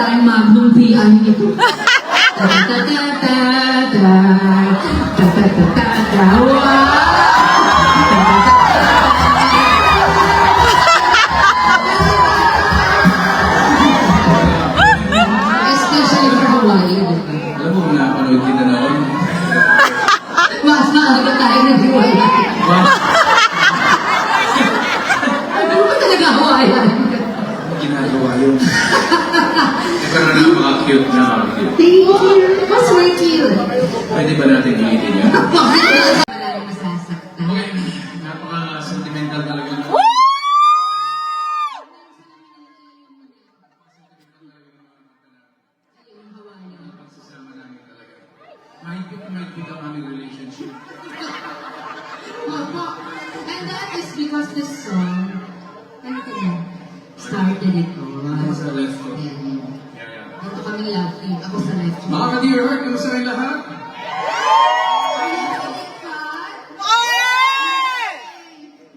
tayong Magnum PI nito. Ta-ta-ta-ta-ta, ta-ta-ta-ta-ta, especially for Hawaii, di ba? Alam mo, napanood kita noon. Mas maaga tayo nag-iwala. Ano ba talaga Hawaii? Ginagawa yun. Pero na mga cute na mga cute. Thank you. Mas very cute. Pwede ba natin ulitin yan? Maraming masasaktan. Okay, napaka-sentimental talaga. Pagsasama namin talaga. Mahigpit na mahigpit ang aming relationship. And that is because this song, ano ka na, started it all. Ako sa left ko. Ayan. Yeah. Ito kaming love team. Ako sa left. Mga ka-dear heart, kamusta rin lahat?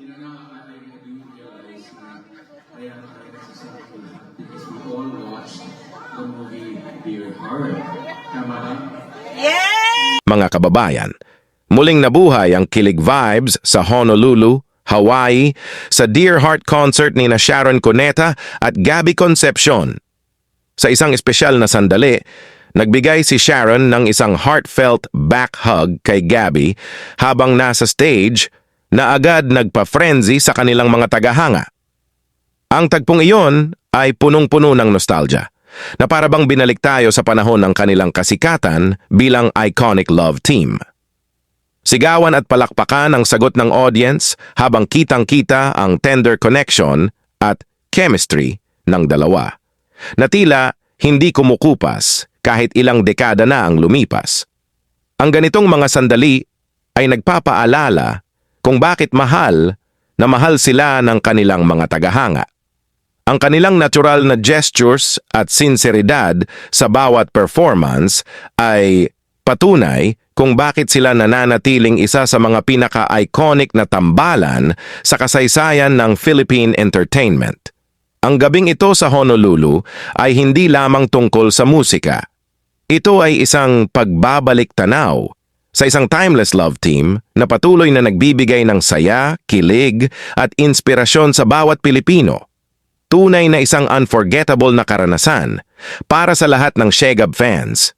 You know, nakakatay na do realize na kaya tayo nagsasama ko lahat because we all watched the movie Dear Heart. Tama ba? Mga kababayan, muling nabuhay ang kilig vibes sa Honolulu, Hawaii, sa Dear Heart concert ni na Sharon Cuneta at Gabby Concepcion. Sa isang espesyal na sandali, nagbigay si Sharon ng isang heartfelt back hug kay Gabby habang nasa stage na agad nagpa-frenzy sa kanilang mga tagahanga. Ang tagpong iyon ay punong-puno ng nostalgia, na parabang binalik tayo sa panahon ng kanilang kasikatan bilang iconic love team. Sigawan at palakpakan ang sagot ng audience habang kitang-kita ang tender connection at chemistry ng dalawa, na tila hindi kumukupas kahit ilang dekada na ang lumipas. Ang ganitong mga sandali ay nagpapaalala kung bakit mahal na mahal sila ng kanilang mga tagahanga. Ang kanilang natural na gestures at sinseridad sa bawat performance ay patunay kung bakit sila nananatiling isa sa mga pinaka-iconic na tambalan sa kasaysayan ng Philippine entertainment. Ang gabing ito sa Honolulu ay hindi lamang tungkol sa musika. Ito ay isang pagbabalik tanaw sa isang timeless love team na patuloy na nagbibigay ng saya, kilig at inspirasyon sa bawat Pilipino. Tunay na isang unforgettable na karanasan para sa lahat ng Shegab fans.